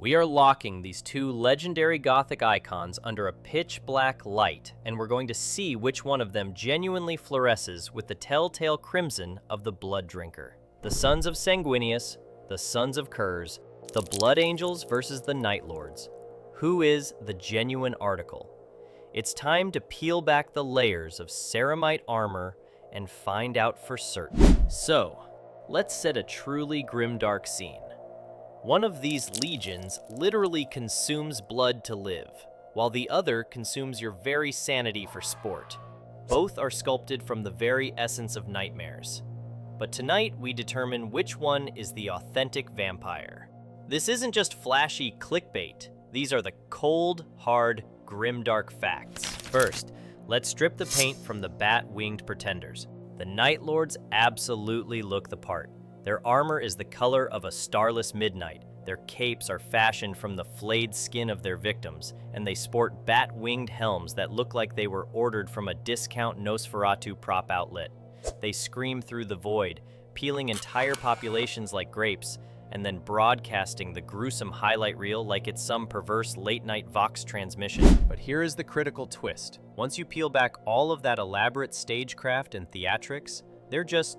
We are locking these two legendary Gothic icons under a pitch-black light, and we're going to see which one of them genuinely fluoresces with the telltale crimson of the Blood Drinker. The Sons of Sanguinius, the Sons of Curse, the Blood Angels versus the Night Lords. Who is the genuine article? It's time to peel back the layers of ceramite armor and find out for certain. So, let's set a truly grimdark scene. One of these legions literally consumes blood to live, while the other consumes your very sanity for sport. Both are sculpted from the very essence of nightmares. But tonight we determine which one is the authentic vampire. This isn't just flashy clickbait. These are the cold, hard, grimdark facts. First, let's strip the paint from the bat-winged pretenders. The Night Lords absolutely look the part. Their armor is the color of a starless midnight. Their capes are fashioned from the flayed skin of their victims, and they sport bat-winged helms that look like they were ordered from a discount Nosferatu prop outlet. They scream through the void, peeling entire populations like grapes, and then broadcasting the gruesome highlight reel like it's some perverse late-night Vox transmission. But here is the critical twist. Once you peel back all of that elaborate stagecraft and theatrics, they're just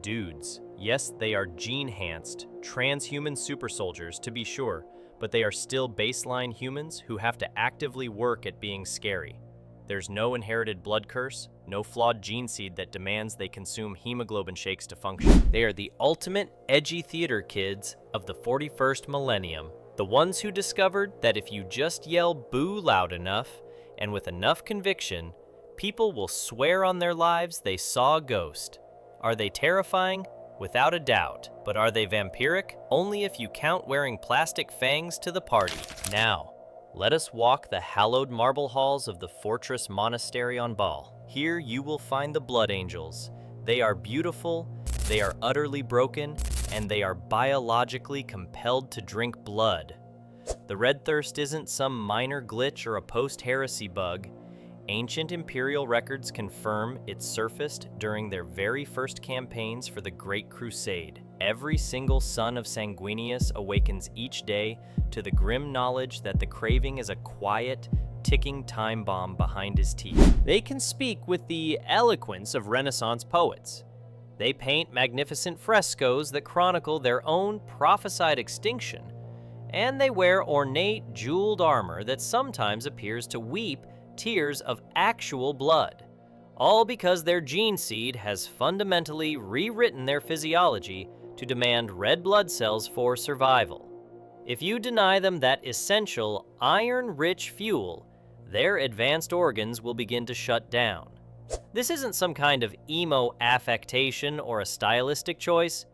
dudes. Yes, they are gene-enhanced, transhuman super soldiers to be sure, but they are still baseline humans who have to actively work at being scary. There's no inherited blood curse, no flawed gene seed that demands they consume hemoglobin shakes to function. They are the ultimate edgy theater kids of the 41st millennium, the ones who discovered that if you just yell boo loud enough and with enough conviction, people will swear on their lives they saw a ghost. Are they terrifying? Without a doubt. But are they vampiric? Only if you count wearing plastic fangs to the party. Now, let us walk the hallowed marble halls of the Fortress Monastery on Baal. Here you will find the Blood Angels. They are beautiful, they are utterly broken, and they are biologically compelled to drink blood. The red thirst isn't some minor glitch or a post-heresy bug. Ancient imperial records confirm it surfaced during their very first campaigns for the Great Crusade. Every single son of Sanguinius awakens each day to the grim knowledge that the craving is a quiet, ticking time bomb behind his teeth. They can speak with the eloquence of Renaissance poets. They paint magnificent frescoes that chronicle their own prophesied extinction, and they wear ornate, jeweled armor that sometimes appears to weep tears of actual blood, all because their gene seed has fundamentally rewritten their physiology to demand red blood cells for survival. If you deny them that essential iron-rich fuel, their advanced organs will begin to shut down. This isn't some kind of emo affectation or a stylistic choice.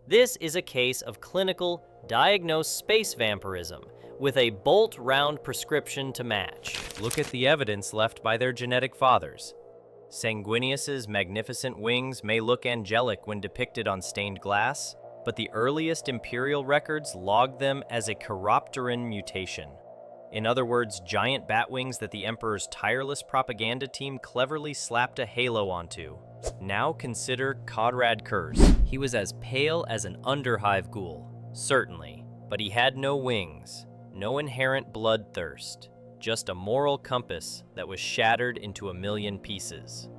This is a case of clinical, diagnosed space vampirism, with a bolt-round prescription to match. Look at the evidence left by their genetic fathers. Sanguinius's magnificent wings may look angelic when depicted on stained glass, but the earliest imperial records logged them as a chiropteran mutation. In other words, giant bat wings that the Emperor's tireless propaganda team cleverly slapped a halo onto. Now consider Conrad Kurz. He was as pale as an underhive ghoul, certainly, but he had no wings. No inherent bloodthirst, just a moral compass that was shattered into a million pieces.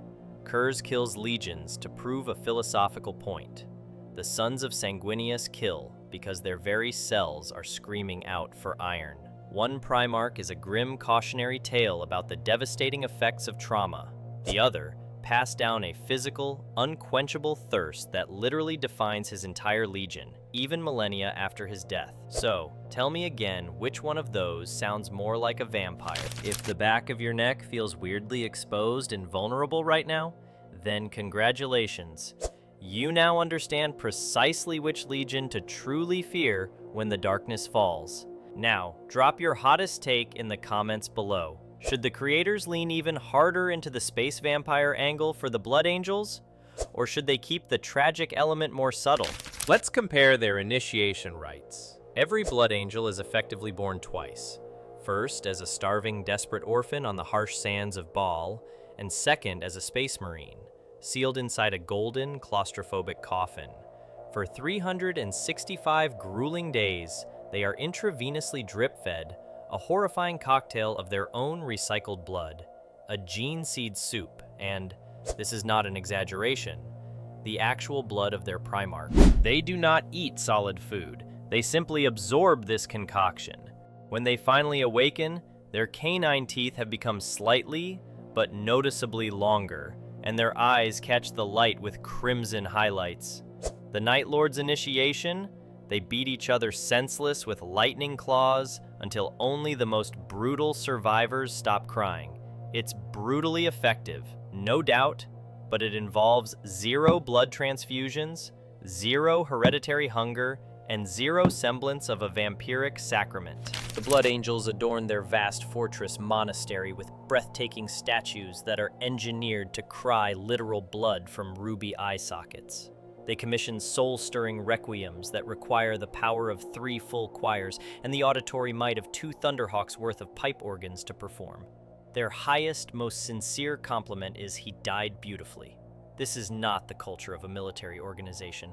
Kurz kills legions to prove a philosophical point. The Sons of Sanguinius kill because their very cells are screaming out for iron. One Primarch is a grim cautionary tale about the devastating effects of trauma. The other passed down a physical, unquenchable thirst that literally defines his entire legion, even millennia after his death. So, tell me again which one of those sounds more like a vampire. If the back of your neck feels weirdly exposed and vulnerable right now, then congratulations. You now understand precisely which legion to truly fear when the darkness falls. Now, drop your hottest take in the comments below. Should the creators lean even harder into the space vampire angle for the Blood Angels? Or should they keep the tragic element more subtle? Let's compare their initiation rites. Every Blood Angel is effectively born twice. First, as a starving, desperate orphan on the harsh sands of Baal, and second, as a space marine, sealed inside a golden, claustrophobic coffin. For 365 grueling days, They are intravenously drip-fed a horrifying cocktail of their own recycled blood, a gene seed soup, and, this is not an exaggeration, the actual blood of their Primarch. They do not eat solid food. They simply absorb this concoction. When they finally awaken, their canine teeth have become slightly, but noticeably longer, and their eyes catch the light with crimson highlights. The Night Lord's initiation, they beat each other senseless with lightning claws until only the most brutal survivors stop crying. It's brutally effective, no doubt, but it involves 0 blood transfusions, 0 hereditary hunger, and 0 semblance of a vampiric sacrament. The Blood Angels adorn their vast fortress monastery with breathtaking statues that are engineered to cry literal blood from ruby eye sockets. They commission soul-stirring requiems that require the power of 3 full choirs and the auditory might of 2 Thunderhawks worth of pipe organs to perform. Their highest, most sincere compliment is, "He died beautifully." This is not the culture of a military organization.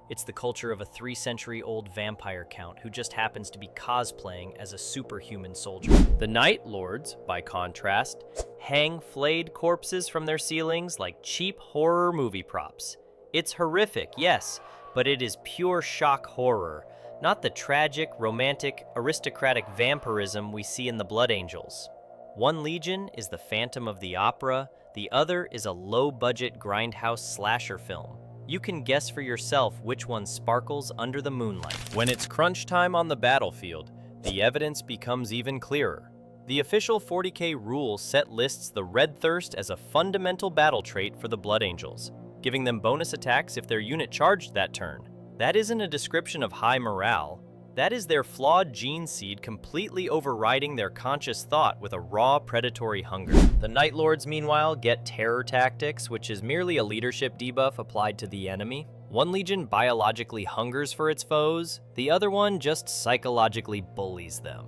It's the culture of a 3-century-old vampire count who just happens to be cosplaying as a superhuman soldier. The Night Lords, by contrast, hang flayed corpses from their ceilings like cheap horror movie props. It's horrific, yes, but it is pure shock horror, not the tragic, romantic, aristocratic vampirism we see in the Blood Angels. One legion is the Phantom of the Opera, the other is a low-budget grindhouse slasher film. You can guess for yourself which one sparkles under the moonlight. When it's crunch time on the battlefield, the evidence becomes even clearer. The official 40k rule set lists the Red Thirst as a fundamental battle trait for the Blood Angels, giving them bonus attacks if their unit charged that turn. That isn't a description of high morale. That is their flawed gene seed completely overriding their conscious thought with a raw predatory hunger. The Night Lords, meanwhile, get Terror Tactics, which is merely a leadership debuff applied to the enemy. One legion biologically hungers for its foes, the other one just psychologically bullies them.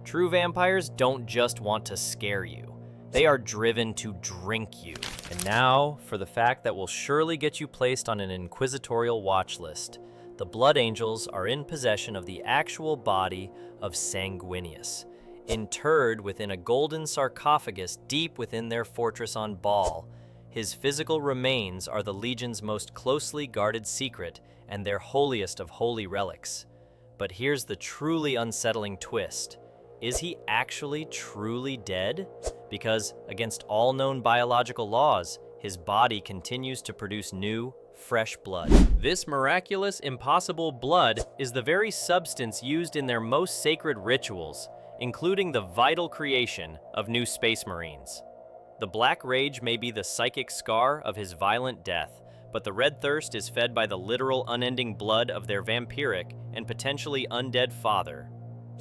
True vampires don't just want to scare you. They are driven to drink you. And now, for the fact that will surely get you placed on an inquisitorial watch list. The Blood Angels are in possession of the actual body of Sanguinius, interred within a golden sarcophagus deep within their fortress on Baal. His physical remains are the Legion's most closely guarded secret and their holiest of holy relics. But here's the truly unsettling twist. Is he actually truly dead? Because, against all known biological laws, his body continues to produce new, fresh blood. This miraculous, impossible blood is the very substance used in their most sacred rituals, including the vital creation of new Space Marines. The Black Rage may be the psychic scar of his violent death, but the Red Thirst is fed by the literal unending blood of their vampiric and potentially undead father.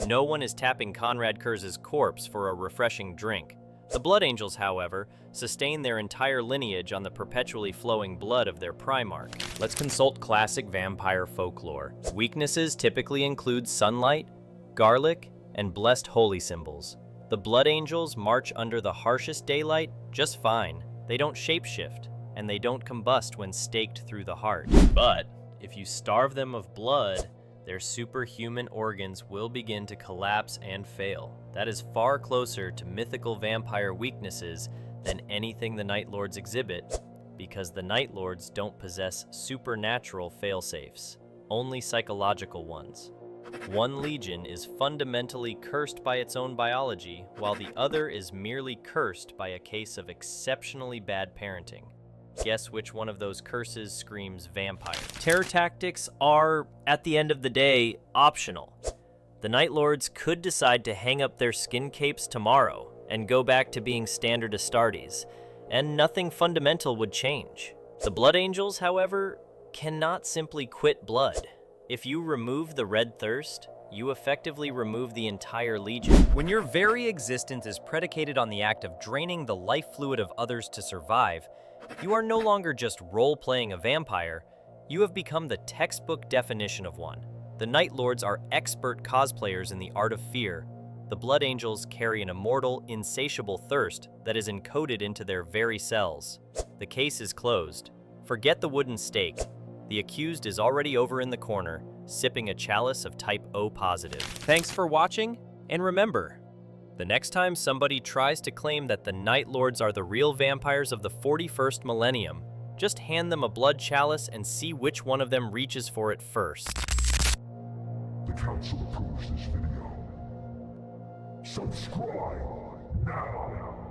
No one is tapping Conrad Kurz's corpse for a refreshing drink. The Blood Angels, however, sustain their entire lineage on the perpetually flowing blood of their Primarch. Let's consult classic vampire folklore. Weaknesses typically include sunlight, garlic, and blessed holy symbols. The Blood Angels march under the harshest daylight just fine. They don't shapeshift, and they don't combust when staked through the heart. But if you starve them of blood, their superhuman organs will begin to collapse and fail. That is far closer to mythical vampire weaknesses than anything the Night Lords exhibit, because the Night Lords don't possess supernatural failsafes, only psychological ones. One legion is fundamentally cursed by its own biology, while the other is merely cursed by a case of exceptionally bad parenting. Guess which one of those curses screams vampire? Terror tactics are, at the end of the day, optional. The Night Lords could decide to hang up their skin capes tomorrow and go back to being standard Astartes, and nothing fundamental would change. The Blood Angels, however, cannot simply quit blood. If you remove the Red Thirst, you effectively remove the entire Legion. When your very existence is predicated on the act of draining the life fluid of others to survive, you are no longer just role-playing a vampire, you have become the textbook definition of one. The Night Lords are expert cosplayers in the art of fear. The Blood Angels carry an immortal, insatiable thirst that is encoded into their very cells. The case is closed. Forget the wooden stake. The accused is already over in the corner, sipping a chalice of type O positive. Thanks for watching, and remember, the next time somebody tries to claim that the Night Lords are the real vampires of the 41st millennium, just hand them a blood chalice and see which one of them reaches for it first. The Council approves this video. Subscribe now.